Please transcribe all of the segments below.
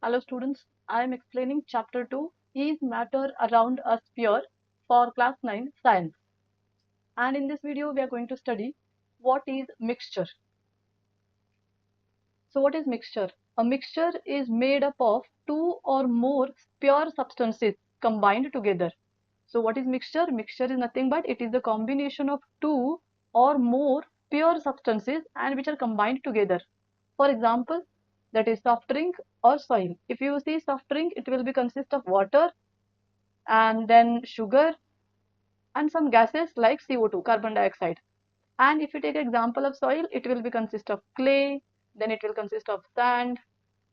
Hello students, I am explaining chapter 2 Is Matter Around Us Pure for class 9 Science. And in this video we are going to study what is mixture. So what is mixture? A mixture is made up of two or more pure substances combined together. So what is mixture? Mixture is nothing but it is the combination of two or more pure substances and which are combined together. For example, that is soft drink or soil. If you see soft drink, it will be consist of water and then sugar and some gases like CO2, carbon dioxide. And if you take example of soil, it will be consist of clay, then it will consist of sand,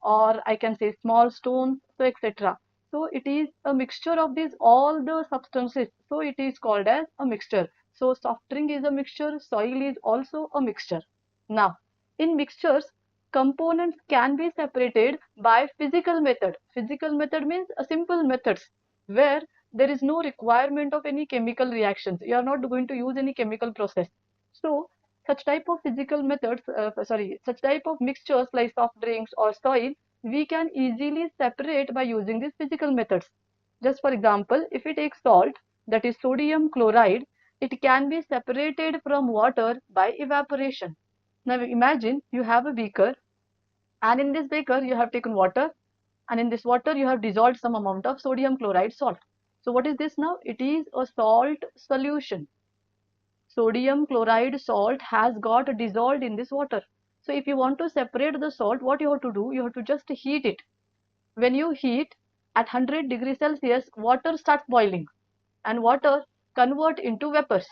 or I can say small stones, so etc. So it is a mixture of these all the substances. So it is called as a mixture. So soft drink is a mixture, soil is also a mixture. Now, in mixtures, components can be separated by physical method. Physical method means a simple methods where there is no requirement of any chemical reactions. You are not going to use any chemical process. So such type of physical methods, such type of mixtures like soft drinks or soil, we can easily separate by using these physical methods. Just for example, if we take salt, that is sodium chloride, it can be separated from water by evaporation. Now imagine you have a beaker and in this beaker you have taken water and in this water you have dissolved some amount of sodium chloride salt. So what is this now? It is a salt solution. Sodium chloride salt has got dissolved in this water. So if you want to separate the salt, what you have to do? You have to just heat it. When you heat at 100 degrees Celsius, water starts boiling and water convert into vapors.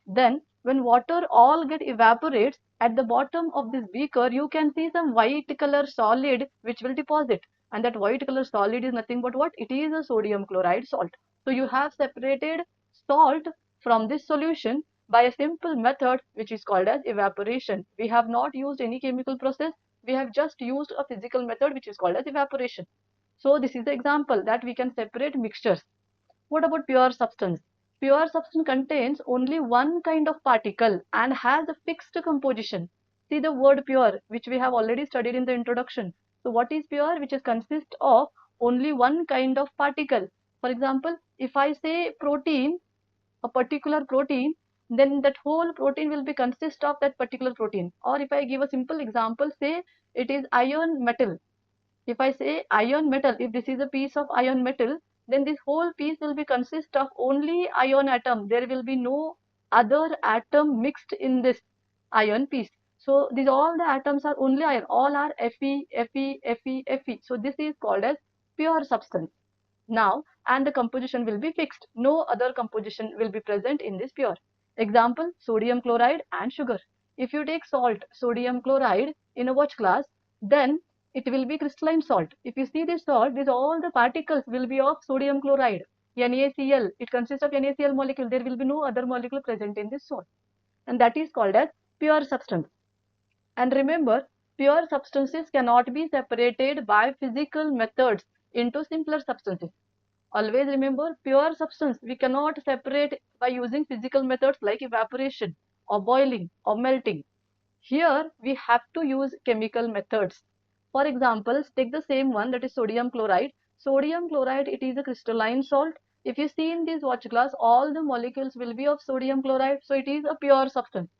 Then when water all get evaporates, at the bottom of this beaker, you can see some white color solid which will deposit. And that white color solid is nothing but what? It is a sodium chloride salt. So you have separated salt from this solution by a simple method which is called as evaporation. We have not used any chemical process. We have just used a physical method which is called as evaporation. So this is the example that we can separate mixtures. What about pure substance? Pure substance contains only one kind of particle and has a fixed composition. See the word pure, which we have already studied in the introduction. So what is pure? Which is consist of only one kind of particle. For example, if I say protein, a particular protein, then that whole protein will be consist of that particular protein. Or if I give a simple example, say it is iron metal. If I say iron metal, if this is a piece of iron metal, then this whole piece will be consist of only iron atom. There will be no other atom mixed in this iron piece. So these all the atoms are only iron. All are Fe, Fe, Fe, Fe. So this is called as pure substance. Now, and the composition will be fixed. No other composition will be present in this pure. Example, sodium chloride and sugar. If you take salt, sodium chloride in a watch glass, then it will be crystalline salt. If you see this salt, all the particles will be of sodium chloride, NaCl. It consists of NaCl molecule. There will be no other molecule present in this salt. And that is called as pure substance. And remember, pure substances cannot be separated by physical methods into simpler substances. Always remember, pure substance we cannot separate by using physical methods like evaporation or boiling or melting. Here we have to use chemical methods. For example, take the same one, that is sodium chloride. Sodium chloride, it is a crystalline salt. If you see in this watch glass, all the molecules will be of sodium chloride, so it is a pure substance.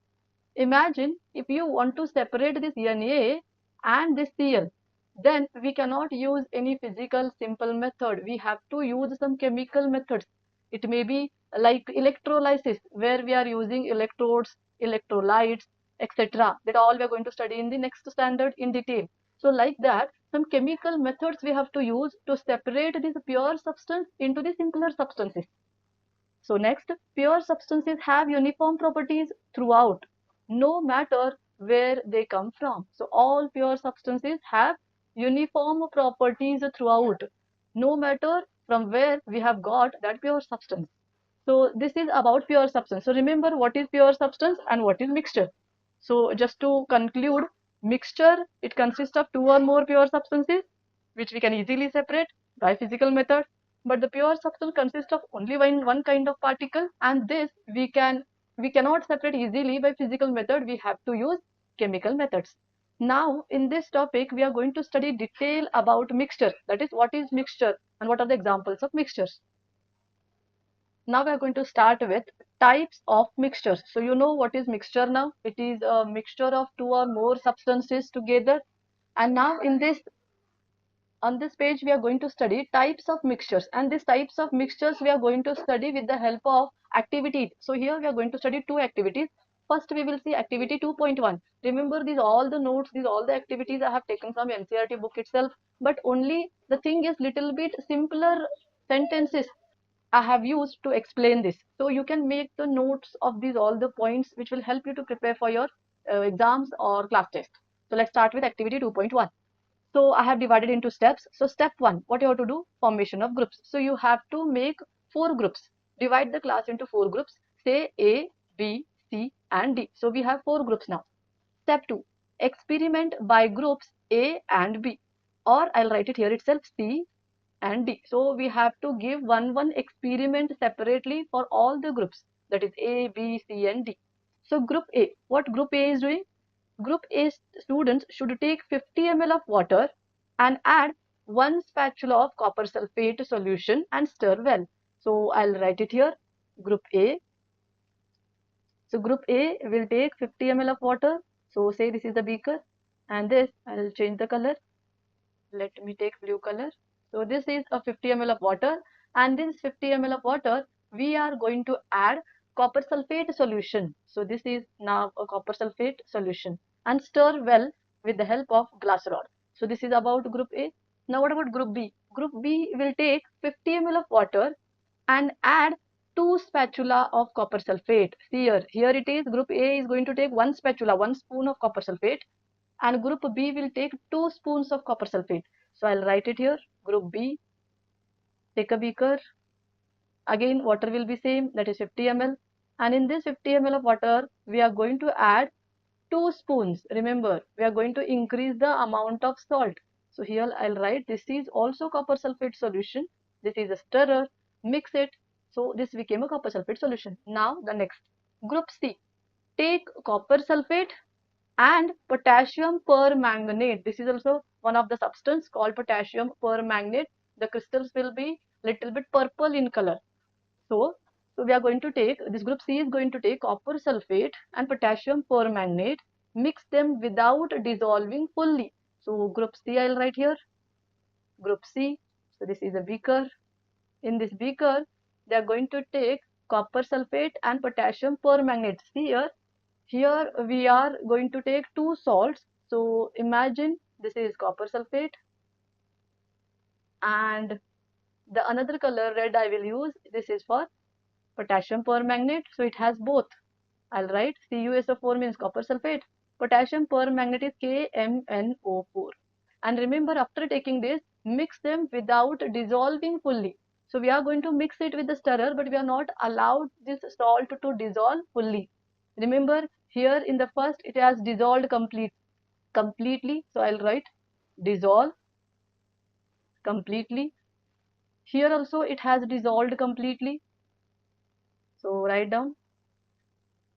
Imagine if you want to separate this Na and this Cl, then we cannot use any physical simple method. We have to use some chemical methods. It may be like electrolysis, where we are using electrodes, electrolytes, etc. That all we are going to study in the next standard in detail. So like that, some chemical methods we have to use to separate this pure substance into the simpler substances. So next, pure substances have uniform properties throughout, no matter where they come from. So all pure substances have uniform properties throughout, no matter from where we have got that pure substance. So this is about pure substance. So remember what is pure substance and what is mixture. So just to conclude, mixture, it consists of two or more pure substances which we can easily separate by physical method. But the pure substance consists of only one kind of particle, and this we cannot separate easily by physical method. We have to use chemical methods. Now in this topic we are going to study detail about mixture, that is what is mixture and what are the examples of mixtures. Now we are going to start with types of mixtures. So you know what is mixture now? It is a mixture of two or more substances together. And now in this on this page we are going to study types of mixtures, and these types of mixtures we are going to study with the help of activities. So here we are going to study two activities. First we will see activity 2.1. Remember, these all the notes, these all the activities I have taken from NCERT book itself, but only the thing is little bit simpler sentences I have used to explain this. So you can make the notes of these all the points which will help you to prepare for your exams or class test. So let's start with activity 2.1. So I have divided into steps. So step 1, what you have to do? Formation of groups. So you have to make 4 groups. Divide the class into 4 groups. Say A, B, C and D. So we have 4 groups now. Step 2, experiment by groups A and B. Or I'll write it here itself, C and D. So we have to give one experiment separately for all the groups. That is A, B, C and D. So group A, what group A is doing? Group A students should take 50 ml of water and add 1 spatula of copper sulfate solution and stir well. So I'll write it here, group A. So group A will take 50 ml of water. So say this is the beaker, and this I'll change the color. Let me take blue color. So this is a 50 ml of water, and this 50 ml of water we are going to add copper sulfate solution. So this is now a copper sulfate solution and stir well with the help of glass rod. So this is about group A. Now what about group B? Group B will take 50 ml of water and add 2 spatula of copper sulfate. See here it is, group A is going to take 1 spatula, 1 spoon of copper sulfate, and group B will take 2 spoons of copper sulfate. So I'll write it here, group B, take a beaker, again water will be same, that is 50 ml, and in this 50 ml of water we are going to add 2 spoons. Remember, we are going to increase the amount of salt. So here I'll write, this is also copper sulfate solution, this is a stirrer, mix it, so this became a copper sulfate solution. Now the next, group C, take copper sulfate and potassium permanganate. This is also one of the substance called potassium permanganate. The crystals will be little bit purple in color. So we are going to take, this group C is going to take copper sulfate and potassium permanganate, mix them without dissolving fully. So group C I'll write here, group C. So this is a beaker. In this beaker, they are going to take copper sulfate and potassium permanganate. See here we are going to take 2 salts. So imagine this is copper sulfate and the another color red I will use. This is for potassium permanganate. So it has both. I'll write CuSO4 means copper sulfate. Potassium permanganate is KMnO4. And remember, after taking this, mix them without dissolving fully. So we are going to mix it with the stirrer, but we are not allowed this salt to dissolve fully. Remember, here in the first it has dissolved completely. So I'll write dissolve completely. Here also it has dissolved completely. So write down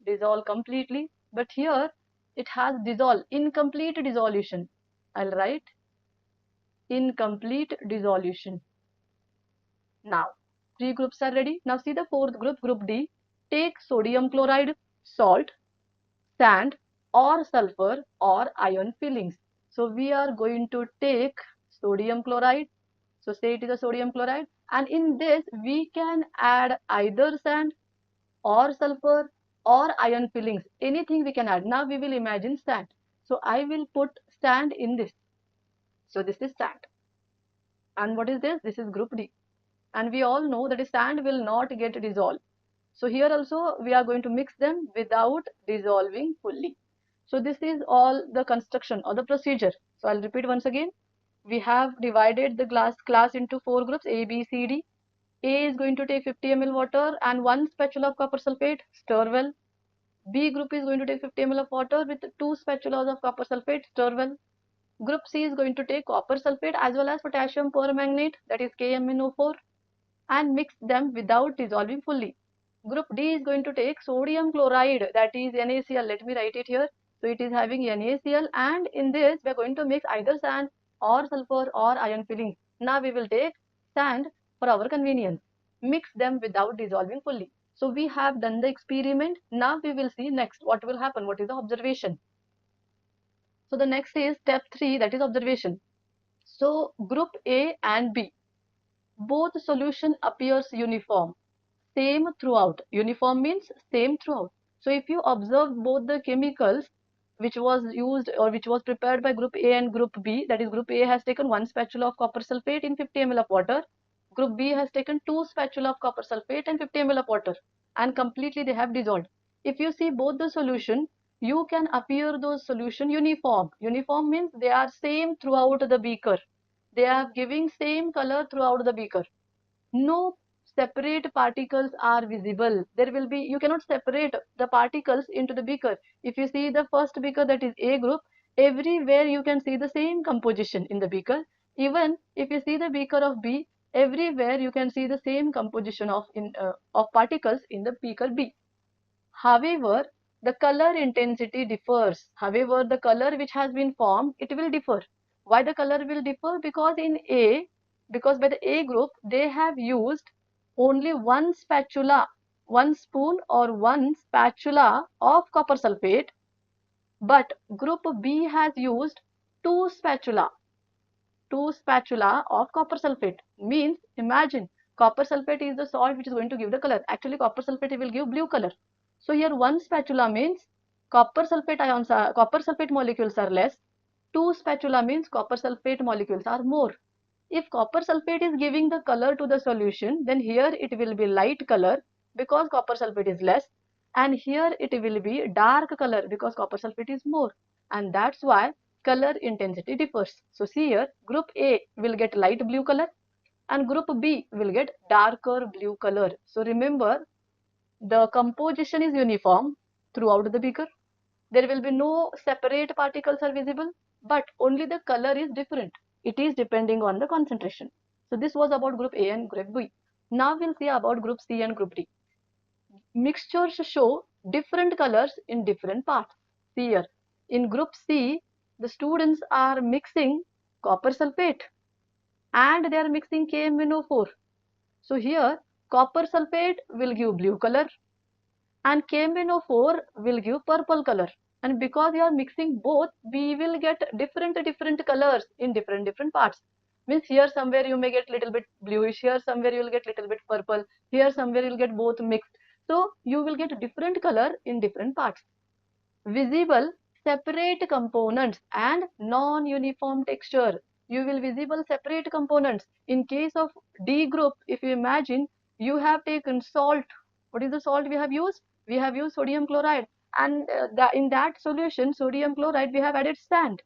dissolve completely. But here it has dissolved, incomplete dissolution. I'll write incomplete dissolution. Now 3 groups are ready. Now see the 4th group, group D. Take sodium chloride, salt, sand or sulfur or iron fillings. So we are going to take sodium chloride. So say it is a sodium chloride, and in this we can add either sand or sulfur or iron fillings. Anything we can add. Now we will imagine sand. So I will put sand in this. So this is sand. And what is this? This is group D. And we all know that sand will not get dissolved. So here also we are going to mix them without dissolving fully. So this is all the construction or the procedure. So I'll repeat once again. We have divided the class into 4 groups A, B, C, D. A is going to take 50 ml water and 1 spatula of copper sulfate, stir well. B group is going to take 50 ml of water with 2 spatulas of copper sulfate, stir well. Group C is going to take copper sulfate as well as potassium permanganate, that is KMnO4, and mix them without dissolving fully. Group D is going to take sodium chloride, that is NaCl. Let me write it here. So it is having NaCl, and in this we are going to mix either sand or sulfur or iron filling. Now we will take sand for our convenience. Mix them without dissolving fully. So we have done the experiment. Now we will see next what will happen. What is the observation? So the next is step 3, that is observation. So group A and B, both solution appears uniform, same throughout. Uniform means same throughout. So if you observe both the chemicals which was used or which was prepared by group A and group B, that is group A has taken 1 spatula of copper sulfate in 50 ml of water, group B has taken 2 spatula of copper sulfate and 50 ml of water, and completely they have dissolved. If you see both the solution, you can appear those solution uniform. Uniform means they are same throughout the beaker. They are giving same color throughout the beaker. No separate particles are visible. There will be, you cannot separate the particles into the beaker. If you see the first beaker, that is A group, everywhere you can see the same composition in the beaker. Even if you see the beaker of B, everywhere you can see the same composition of particles in the beaker B. However, the color intensity differs. However, the color which has been formed, it will differ. Why the color will differ? Because in A, because by the A group, they have used only one spatula, one spoon or one spatula of copper sulfate, but group B has used two spatula of copper sulfate. Means, imagine, copper sulfate is the salt which is going to give the color. Actually, copper sulfate will give blue color. So here one spatula means copper sulfate molecules are less. Two spatula means copper sulfate molecules are more. If copper sulfate is giving the color to the solution, then here it will be light color because copper sulfate is less, and here it will be dark color because copper sulfate is more, and that's why color intensity differs. So see here, group A will get light blue color and group B will get darker blue color. So remember, the composition is uniform throughout the beaker. There will be no separate particles are visible, but only the color is different. It is depending on the concentration. So this was about group A and group B. Now we'll see about group C and group D. Mixtures show different colors in different parts. See here, in group C, the students are mixing copper sulfate and they are mixing KMnO4. So here, copper sulfate will give blue color and KMnO4 will give purple color. And because you are mixing both, we will get different colors in different parts. Means here somewhere you may get little bit bluish, here somewhere you will get little bit purple, here somewhere you will get both mixed. So you will get different color in different parts. Visible separate components and non-uniform texture. You will visible separate components. In case of D group, if you imagine, you have taken salt. What is the salt we have used? We have used sodium chloride, and in that solution, sodium chloride, we have added sand.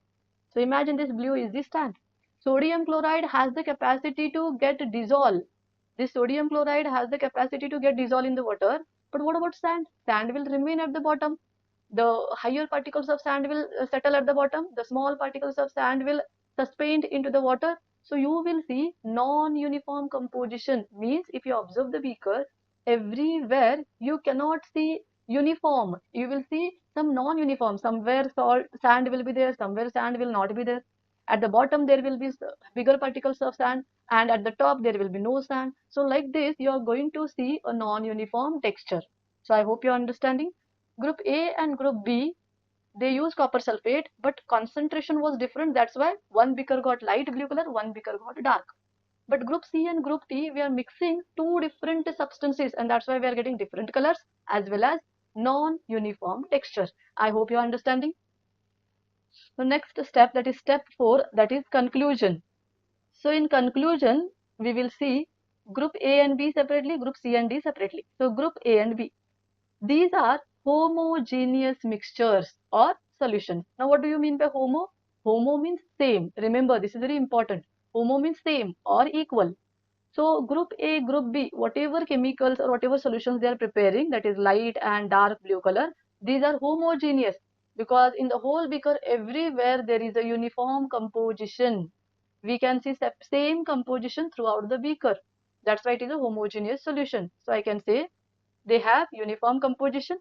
So imagine this blue is the sand. Sodium chloride has the capacity to get dissolved. This sodium chloride has the capacity to get dissolved in the water. But what about sand? Sand will remain at the bottom. The higher particles of sand will settle at the bottom. The small particles of sand will suspend into the water. So you will see non-uniform composition. Means if you observe the beaker, everywhere you cannot see uniform. You will see some non-uniform. Somewhere sand will be there, somewhere sand will not be there. At the bottom there will be bigger particles of sand, and at the top there will be no sand. So like this you are going to see a non-uniform texture. So I hope you are understanding. Group A and group B, they use copper sulfate, but concentration was different. That's why one beaker got light blue color, one beaker got dark. But group C and group D, we are mixing two different substances, and that's why we are getting different colors as well as non-uniform texture. I hope you are understanding. The next step, that is step 4, that is conclusion. So in conclusion, we will see group A and B separately, group C and D separately. So group A and B, these are homogeneous mixtures or solutions. Now what do you mean by homo? Homo means same. Remember, this is very important. Homo means same or equal. So group A, group B, whatever chemicals or whatever solutions they are preparing, that is light and dark blue color, these are homogeneous because in the whole beaker everywhere there is a uniform composition. We can see same composition throughout the beaker. That's why it is a homogeneous solution. So I can say they have uniform composition,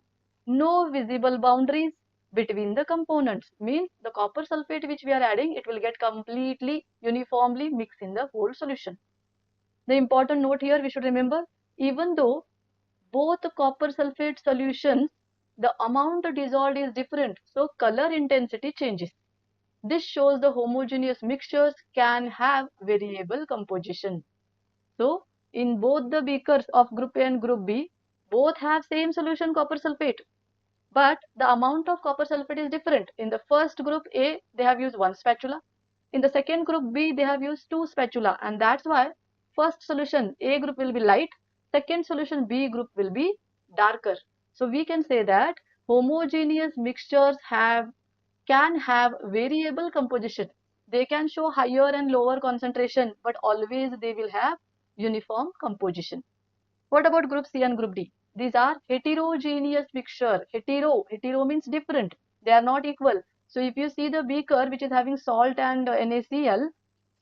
no visible boundaries, between the components. Means the copper sulfate which we are adding, it will get completely uniformly mixed in the whole solution. The important note here we should remember, even though both copper sulfate solutions, the amount dissolved is different, so color intensity changes. This shows the homogeneous mixtures can have variable composition. So, in both the beakers of group A and group B, both have same solution copper sulfate, but the amount of copper sulfate is different. In the first group A, they have used one spatula. In the second group B, they have used two spatula, and that's why first solution A group will be light, second solution B group will be darker. So we can say that homogeneous mixtures can have variable composition. They can show higher and lower concentration, but always they will have uniform composition. What about group C and group D? These are heterogeneous mixture. Hetero means different. They are not equal. So if you see the beaker which is having salt and NaCl,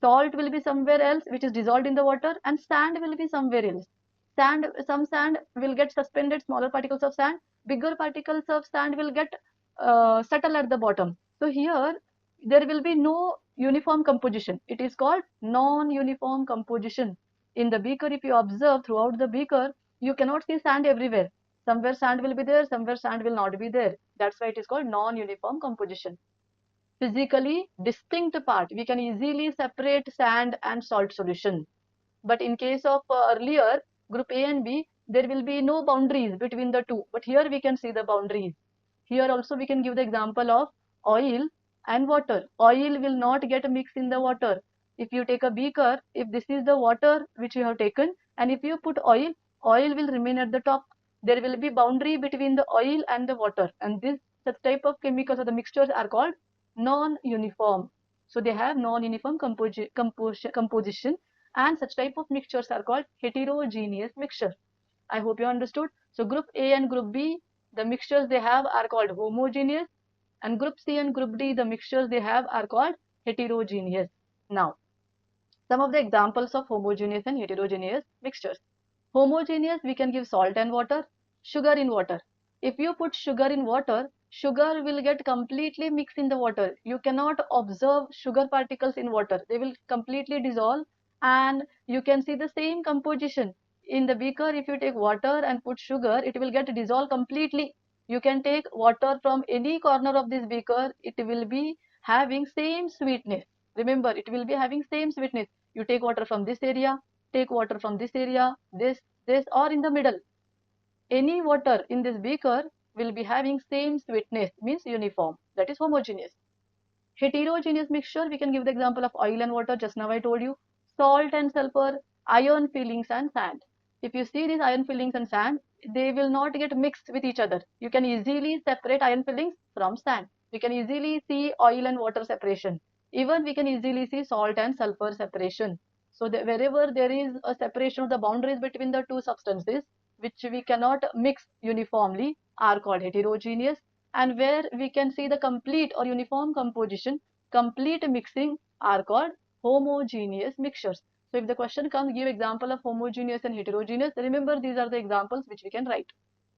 salt will be somewhere else which is dissolved in the water, and sand will be somewhere else. Some sand will get suspended, smaller particles of sand, bigger particles of sand will get settle at the bottom. So here there will be no uniform composition. It is called non-uniform composition. In the beaker, if you observe throughout the beaker, you cannot see sand everywhere. Somewhere sand will be there, somewhere sand will not be there. That's why it is called non-uniform composition. Physically distinct part, we can easily separate sand and salt solution. But in case of earlier group A and B, there will be no boundaries between the two. But here we can see the boundaries. Here also we can give the example of oil and water. Oil will not get mixed in the water. If you take a beaker, if this is the water which you have taken, and if you put oil, oil will remain at the top. There will be boundary between the oil and the water, and this such type of chemicals or the mixtures are called non-uniform. So they have non-uniform composition, and such type of mixtures are called heterogeneous mixture. I hope you understood. So group A and group B, the mixtures they have are called homogeneous, and group C and group D, the mixtures they have are called heterogeneous. Now, some of the examples of homogeneous and heterogeneous mixtures. Homogeneous, we can give salt and water, sugar in water. If you put sugar in water, sugar will get completely mixed in the water. You cannot observe sugar particles in water. They will completely dissolve, and you can see the same composition. In the beaker, if you take water and put sugar, it will get dissolved completely. You can take water from any corner of this beaker, it will be having same sweetness. Remember, it will be having same sweetness. You take water from this area, take water from this area, this, or in the middle. Any water in this beaker will be having same sweetness, means uniform. That is homogeneous. Heterogeneous mixture, we can give the example of oil and water. Just now I told you. Salt and sulfur, iron fillings and sand. If you see these iron fillings and sand, they will not get mixed with each other. You can easily separate iron fillings from sand. We can easily see oil and water separation. Even we can easily see salt and sulfur separation. So wherever there is a separation of the boundaries between the two substances, which we cannot mix uniformly, are called heterogeneous, and where we can see the complete or uniform composition, complete mixing, are called homogeneous mixtures. So if the question comes, give example of homogeneous and heterogeneous, remember these are the examples which we can write.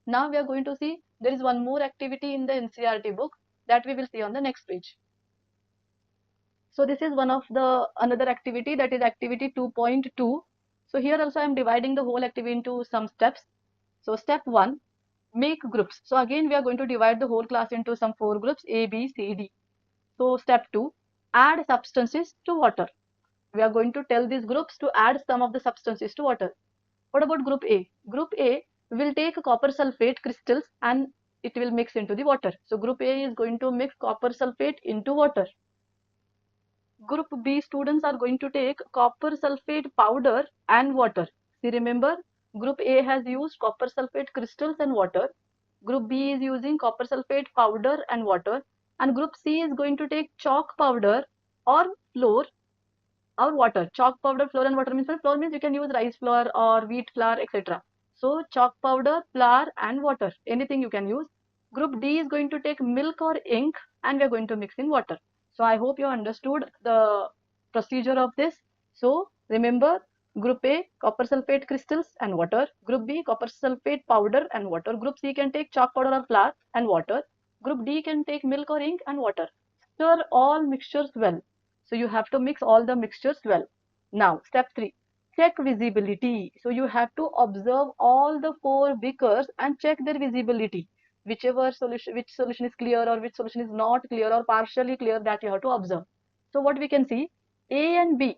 Now we are going to see there is one more activity in the NCERT book that we will see on the next page. So this is one of the another activity, that is activity 2.2. So here also I am dividing the whole activity into some steps. So step 1, make groups. So again we are going to divide the whole class into some 4 groups, A, B, C, D. So step 2, add substances to water. We are going to tell these groups to add some of the substances to water. What about group A? Group A will take copper sulfate crystals and it will mix into the water. So group A is going to mix copper sulfate into water. Group B students are going to take copper sulfate powder and water. See, remember, group A has used copper sulfate crystals and water. Group B is using copper sulfate powder and water. And group C is going to take chalk powder or flour or water. Chalk powder, flour and water means, flour means you can use rice flour or wheat flour, etc. So chalk powder, flour and water, anything you can use. Group D is going to take milk or ink and we are going to mix in water. So I hope you understood the procedure of this. So remember, group A, copper sulfate crystals and water. Group B, copper sulfate powder and water. Group C can take chalk powder or flour and water. Group D can take milk or ink and water. Stir all mixtures well. So you have to mix all the mixtures well. Now, step 3. Check visibility. So you have to observe all the 4 beakers and check their visibility. Which solution is clear or which solution is not clear or partially clear, that you have to observe. So what we can see, A and B,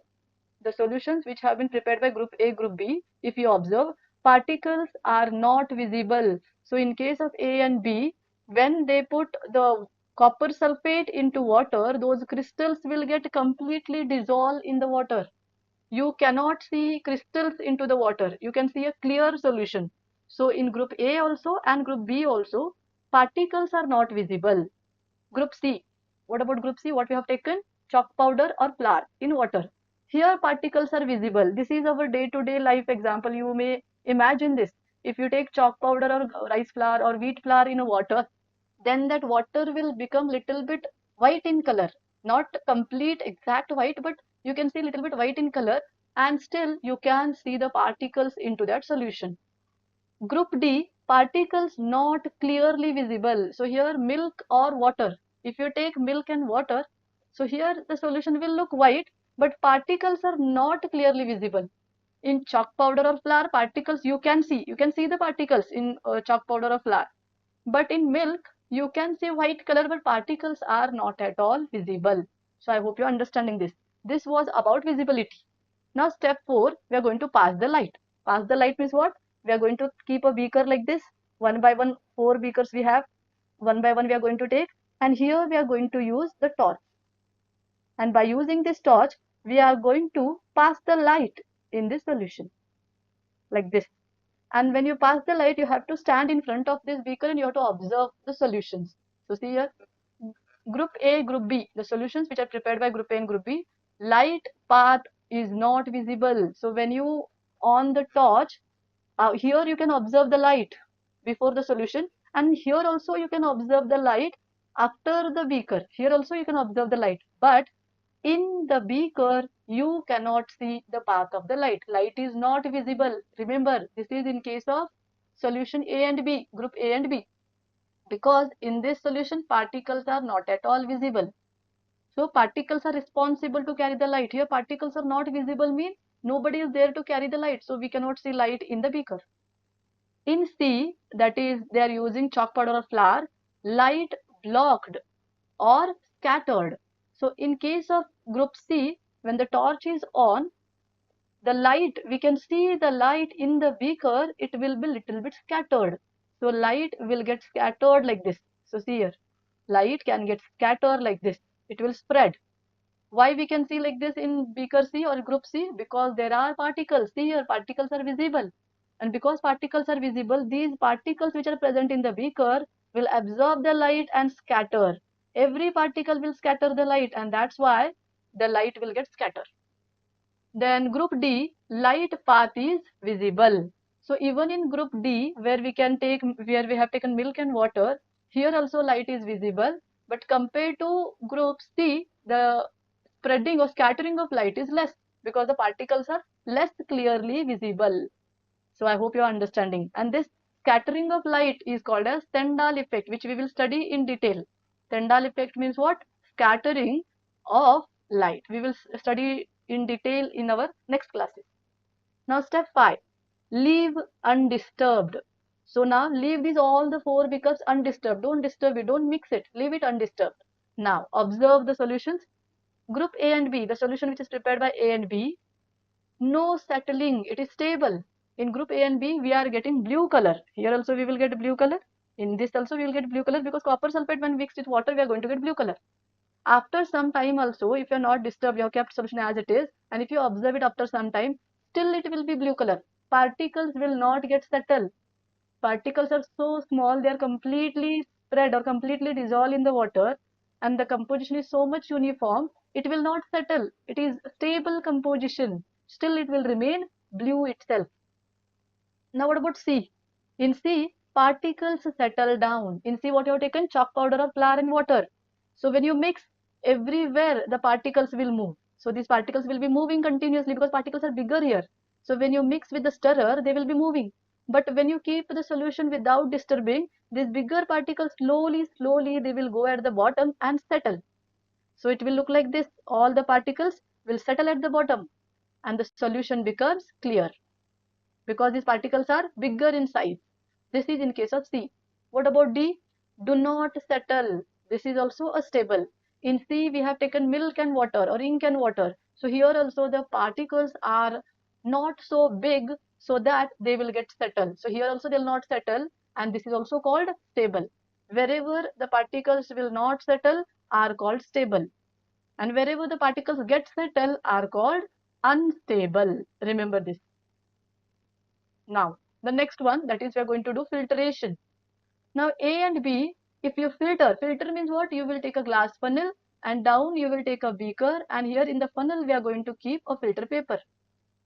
the solutions which have been prepared by group A, group B, if you observe, particles are not visible. So in case of A and B, when they put the copper sulfate into water, those crystals will get completely dissolved in the water. You cannot see crystals into the water. You can see a clear solution. So in group A also and group B also, particles are not visible. Group C. What about group C? What we have taken? Chalk powder or flour in water. Here particles are visible. This is our day-to-day life example. You may imagine this. If you take chalk powder or rice flour or wheat flour in water, then that water will become little bit white in color. Not complete exact white, but you can see little bit white in color, and still you can see the particles into that solution. Group D, particles not clearly visible. So here milk or water. If you take milk and water, so here the solution will look white, but particles are not clearly visible. In chalk powder or flour, particles you can see. You can see the particles in chalk powder or flour. But in milk, you can see white color, but particles are not at all visible. So I hope you're understanding this. This was about visibility. Now step 4, we are going to pass the light. Pass the light means what? We are going to keep a beaker like this. One by one, 4 beakers we have. One by one we are going to take. And here we are going to use the torch. And by using this torch, we are going to pass the light in this solution. Like this. And when you pass the light, you have to stand in front of this beaker and you have to observe the solutions. So see here, group A, group B, the solutions which are prepared by group A and group B, light path is not visible. So when you on the torch, here you can observe the light before the solution, and here also you can observe the light after the beaker. Here also you can observe the light, but in the beaker, you cannot see the path of the light. Light is not visible. Remember, this is in case of solution A and B, group A and B. Because in this solution, particles are not at all visible. So particles are responsible to carry the light. Here particles are not visible means nobody is there to carry the light. So we cannot see light in the beaker. In C, that is they are using chalk powder or flour, light blocked or scattered. So in case of group C, when the torch is on, the light, we can see the light in the beaker, it will be little bit scattered. So light will get scattered like this. So see here, light can get scattered like this. It will spread. Why we can see like this in beaker C or group C? Because there are particles. See here, particles are visible. And because particles are visible, these particles which are present in the beaker will absorb the light and scatter. Every particle will scatter the light, and that's why the light will get scattered. Then group D, light path is visible. So even in group D, where we have taken milk and water, here also light is visible. But compared to group C, the spreading or scattering of light is less because the particles are less clearly visible. So I hope you are understanding. And this scattering of light is called as Stendhal effect, which we will study in detail. Stendhal effect means what? Scattering of light. We will study in detail in our next classes. Now step 5, leave undisturbed. So now leave these all the 4 beakers undisturbed. Don't disturb it, don't mix it, leave it undisturbed. Now observe the solutions. Group A and B, the solution which is prepared by A and B, no settling, it is stable. In group A and B, we are getting blue color. Here also we will get blue color. In this also we will get blue color because copper sulfate when mixed with water, we are going to get blue color. After some time also, if you are not disturbed, you have kept solution as it is, and if you observe it after some time, still it will be blue color. Particles will not get settled. Particles are so small, they are completely spread or completely dissolved in the water, and the composition is so much uniform, it will not settle. It is stable composition. Still it will remain blue itself. Now what about C? In C, particles settle down. In C, what you have taken? Chalk powder or flour and water. So when you mix, everywhere the particles will move. So these particles will be moving continuously because particles are bigger here. So when you mix with the stirrer, they will be moving. But when you keep the solution without disturbing, these bigger particles slowly they will go at the bottom and settle. So it will look like this. All the particles will settle at the bottom and the solution becomes clear because these particles are bigger in size. This is in case of C. What about D? Do not settle. This is also a stable. In C, we have taken milk and water or ink and water. So here also the particles are not so big so that they will get settled. So here also they will not settle, and this is also called stable. Wherever the particles will not settle are called stable, and wherever the particles get settled are called unstable. Remember this. Now, the next one, that is we are going to do filtration. Now, A and B, if you filter means what? You will take a glass funnel and down you will take a beaker, and here in the funnel we are going to keep a filter paper.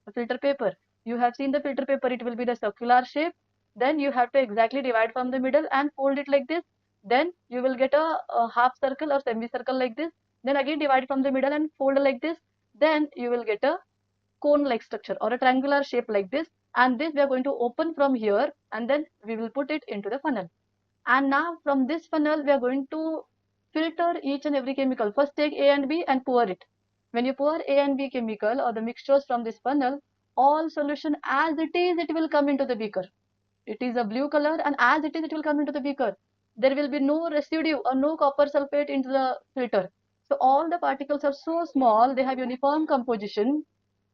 A filter paper. You have seen the filter paper, it will be the circular shape. Then you have to exactly divide from the middle and fold it like this. Then you will get a half circle or semicircle like this. Then again divide from the middle and fold like this. Then you will get a cone like structure or a triangular shape like this, and this we are going to open from here and then we will put it into the funnel. And now from this funnel we are going to filter each and every chemical. First take A and B and pour it. When you pour A and B chemical or the mixtures from this funnel, all solution as it is, it will come into the beaker. It is a blue color, and as it is, it will come into the beaker. There will be no residue or no copper sulfate into the filter. So all the particles are so small, they have uniform composition.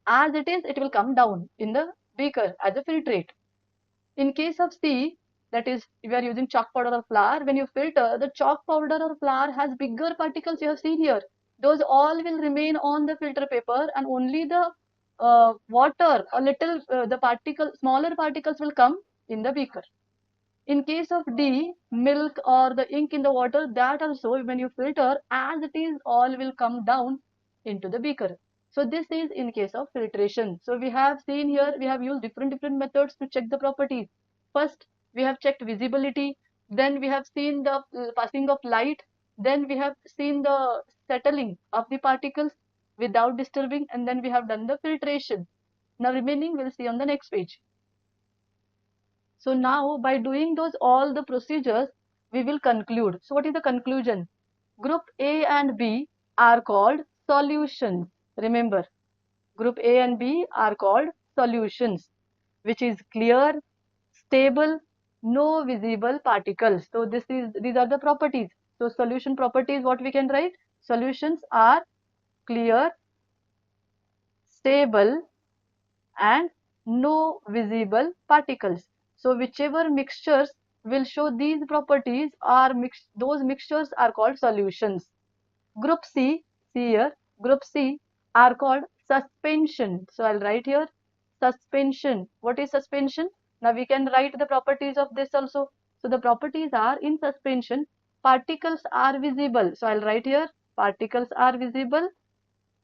As it is, it will come down in the beaker as a filtrate. In case of C, that is, we are using chalk powder or flour. When you filter, the chalk powder or flour has bigger particles you have seen here. Those all will remain on the filter paper, and only the water or little the particle, smaller particles will come in the beaker. In case of D, milk or the ink in the water, that also when you filter, as it is, all will come down into the beaker. So this is in case of filtration. So we have seen here, we have used different methods to check the properties. First, we have checked visibility. Then we have seen the passing of light. Then we have seen the settling of the particles without disturbing. And then we have done the filtration. Now remaining we'll see on the next page. So now by doing those all the procedures, we will conclude. So what is the conclusion? Group A and B are called solutions. Remember, group A and B are called solutions, which is clear, stable, no visible particles. So these are the properties. So solution properties, what we can write? Solutions are clear, stable, and no visible particles. So whichever mixtures will show these properties are those mixtures are called solutions. Group C, see here, group C are called suspension. So I'll write here suspension. What is suspension? Now we can write the properties of this also. So the properties are in suspension, particles are visible. So I'll write here particles are visible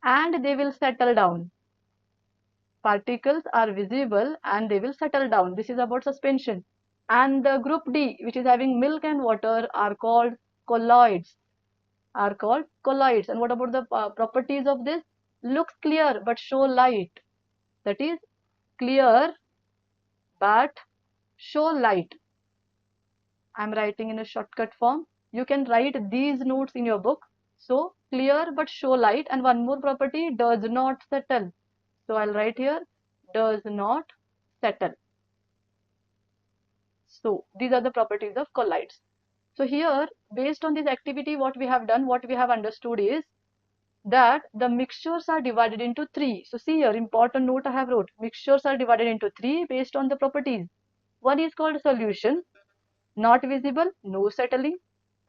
and they will settle down. Particles are visible and they will settle down. This is about suspension. And the group D, which is having milk and water, are called colloids. Are called colloids. And what about the properties of this? Looks clear but show light. That is clear but show light. I am writing in a shortcut form. You can write these notes in your book. So clear but show light. And one more property, does not settle. So I'll write here does not settle. So these are the properties of colloids. So here, based on this activity, what we have done, what we have understood is that the mixtures are divided into three. So see here, important note I have wrote. Mixtures are divided into three based on the properties. One is called solution, not visible, no settling.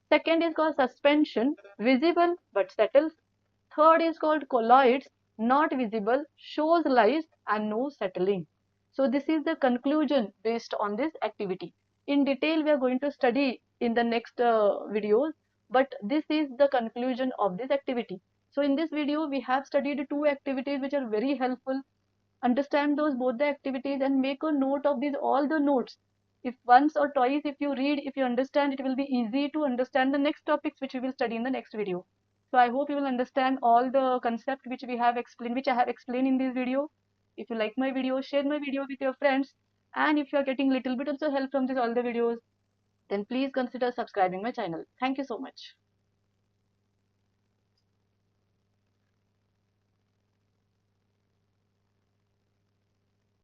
Second is called suspension, visible but settles. Third is called colloids, not visible, shows light and no settling. So this is the conclusion based on this activity. In detail we are going to study in the next videos, but this is the conclusion of this activity. So in this video we have studied two activities which are very helpful. Understand those both the activities and make a note of these all the notes. If once or twice if you read, if you understand, it will be easy to understand the next topics which we will study in the next video. So I hope you will understand all the concept which we have explained, which I have explained in this video. If you like my video, share my video with your friends. And if you are getting little bit also help from this all the videos, then please consider subscribing my channel. Thank you so much.